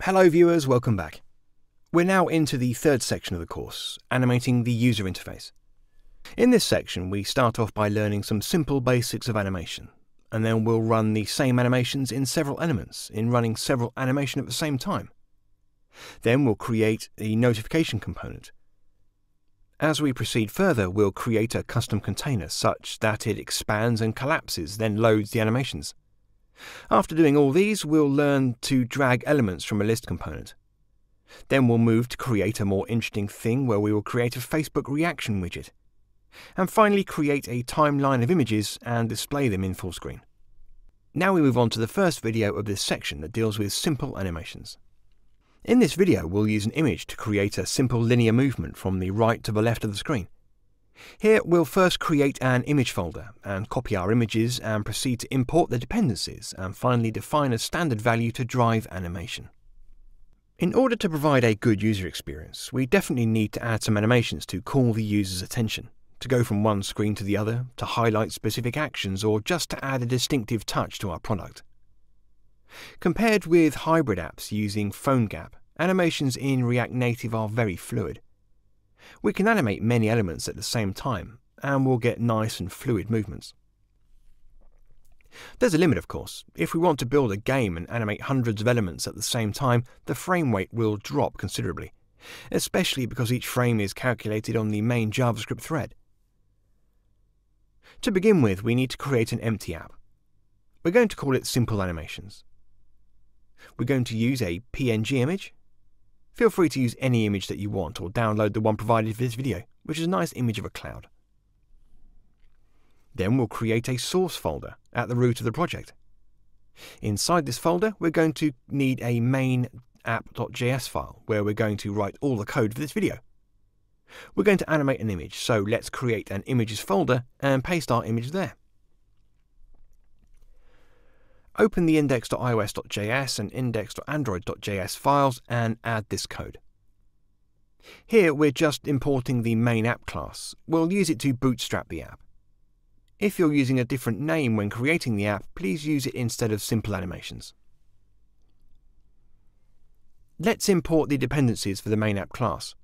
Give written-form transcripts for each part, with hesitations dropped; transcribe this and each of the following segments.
Hello viewers, welcome back. We're now into the third section of the course, animating the user interface. In this section we start off by learning some simple basics of animation, and then we'll run the same animations in several elements, in running several animations at the same time. Then we'll create a notification component. As we proceed further, we'll create a custom container such that it expands and collapses, then loads the animations. After doing all these, we'll learn to drag elements from a list component. Then we'll move to create a more interesting thing where we will create a Facebook reaction widget. And finally create a timeline of images and display them in full screen. Now we move on to the first video of this section that deals with simple animations. In this video we'll use an image to create a simple linear movement from the right to the left of the screen. Here we'll first create an image folder and copy our images and proceed to import the dependencies and finally define a standard value to drive animation. In order to provide a good user experience, we definitely need to add some animations to call the user's attention, to go from one screen to the other, to highlight specific actions, or just to add a distinctive touch to our product. Compared with hybrid apps using PhoneGap, animations in React Native are very fluid. We can animate many elements at the same time, and we'll get nice and fluid movements. There's a limit, of course. If we want to build a game and animate hundreds of elements at the same time, the frame rate will drop considerably, especially because each frame is calculated on the main JavaScript thread. To begin with, we need to create an empty app. We're going to call it Simple Animations. We're going to use a PNG image. Feel free to use any image that you want or download the one provided for this video, which is a nice image of a cloud. Then we'll create a source folder at the root of the project. Inside this folder we're going to need a main app.js file where we're going to write all the code for this video. We're going to animate an image, so let's create an images folder and paste our image there. Open the index.ios.js and index.android.js files and add this code. Here we're just importing the main app class. We'll use it to bootstrap the app. If you're using a different name when creating the app, please use it instead of Simple Animations. Let's import the dependencies for the main app class.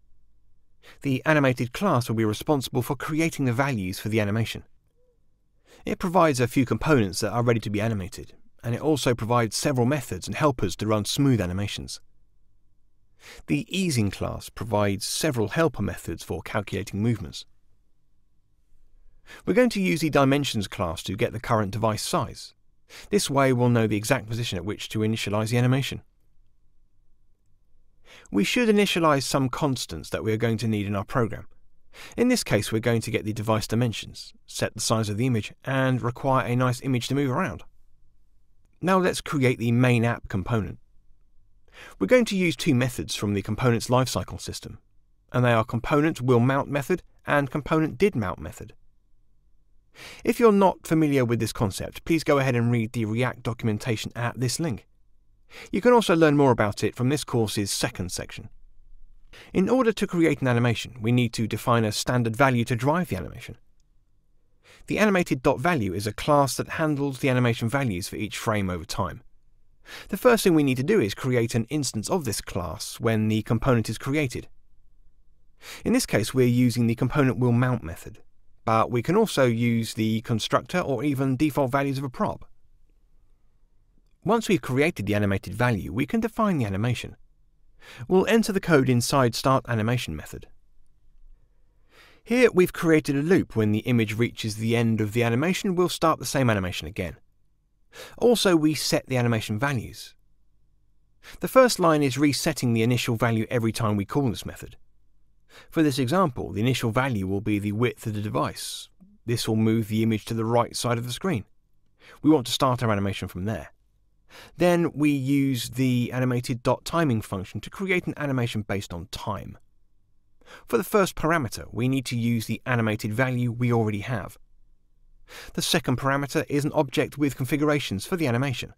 The animated class will be responsible for creating the values for the animation. It provides a few components that are ready to be animated, and it also provides several methods and helpers to run smooth animations. The easing class provides several helper methods for calculating movements. We're going to use the dimensions class to get the current device size. This way we'll know the exact position at which to initialize the animation. We should initialize some constants that we are going to need in our program. In this case we're going to get the device dimensions, set the size of the image, and require a nice image to move around. Now let's create the main app component. We're going to use two methods from the component's lifecycle system, and they are component willMount method and component didMount method. If you're not familiar with this concept, please go ahead and read the React documentation at this link. You can also learn more about it from this course's second section. In order to create an animation, we need to define a standard value to drive the animation. The animated.value is a class that handles the animation values for each frame over time. The first thing we need to do is create an instance of this class when the component is created. In this case we're using the component willMount method, but we can also use the constructor or even default values of a prop. Once we've created the animated value, we can define the animation. We'll enter the code inside startAnimation method. Here we've created a loop. When the image reaches the end of the animation, we'll start the same animation again. Also, we set the animation values. The first line is resetting the initial value every time we call this method. For this example, the initial value will be the width of the device. This will move the image to the right side of the screen. We want to start our animation from there. Then we use the animated.timing function to create an animation based on time. For the first parameter, we need to use the animated value we already have. The second parameter is an object with configurations for the animation.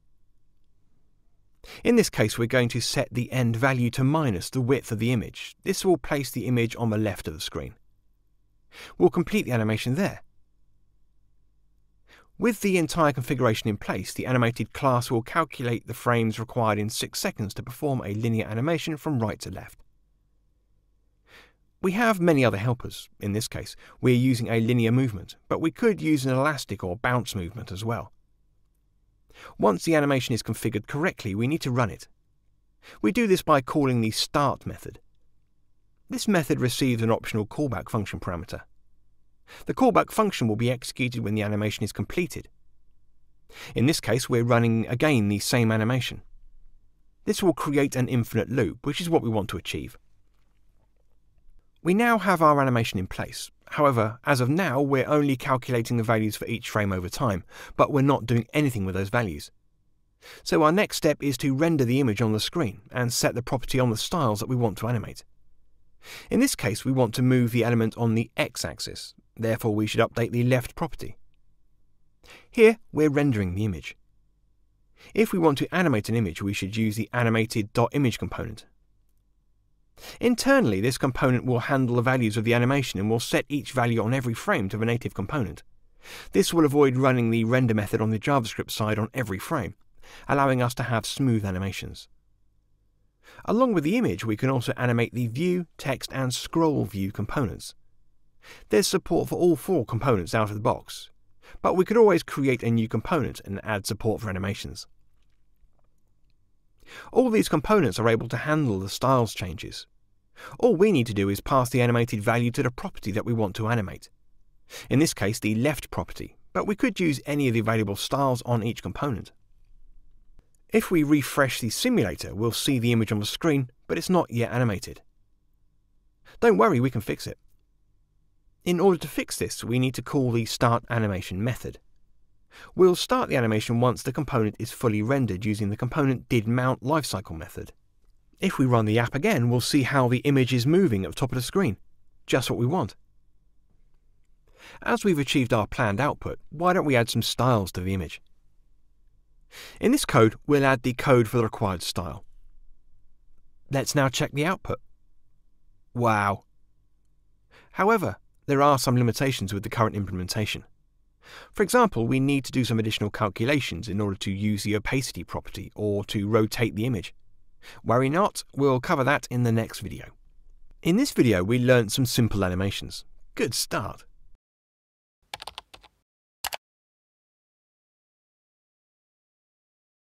In this case, we're going to set the end value to minus the width of the image. This will place the image on the left of the screen. We'll complete the animation there. With the entire configuration in place, the animated class will calculate the frames required in 6 seconds to perform a linear animation from right to left. We have many other helpers. In this case, we're using a linear movement, but we could use an elastic or bounce movement as well. Once the animation is configured correctly, we need to run it. We do this by calling the start method. This method receives an optional callback function parameter. The callback function will be executed when the animation is completed. In this case, we're running again the same animation. This will create an infinite loop, which is what we want to achieve. We now have our animation in place. However, as of now, we're only calculating the values for each frame over time, but we're not doing anything with those values. So our next step is to render the image on the screen and set the property on the styles that we want to animate. In this case, we want to move the element on the x-axis, therefore we should update the left property. Here, we're rendering the image. If we want to animate an image, we should use the animated.image component. Internally, this component will handle the values of the animation and will set each value on every frame to the native component. This will avoid running the render method on the JavaScript side on every frame, allowing us to have smooth animations. Along with the image, we can also animate the view, text and scroll view components. There's support for all 4 components out of the box, but we could always create a new component and add support for animations. All these components are able to handle the styles changes. All we need to do is pass the animated value to the property that we want to animate. In this case, the left property, but we could use any of the available styles on each component. If we refresh the simulator, we'll see the image on the screen, but it's not yet animated. Don't worry, we can fix it. In order to fix this, we need to call the startAnimation method. We'll start the animation once the component is fully rendered using the component didMountLifeCycle method. If we run the app again, we'll see how the image is moving at the top of the screen. Just what we want. As we've achieved our planned output, why don't we add some styles to the image? In this code, we'll add the code for the required style. Let's now check the output. Wow! However, there are some limitations with the current implementation. For example, we need to do some additional calculations in order to use the opacity property or to rotate the image. Worry not, we'll cover that in the next video. In this video, we learnt some simple animations. Good start.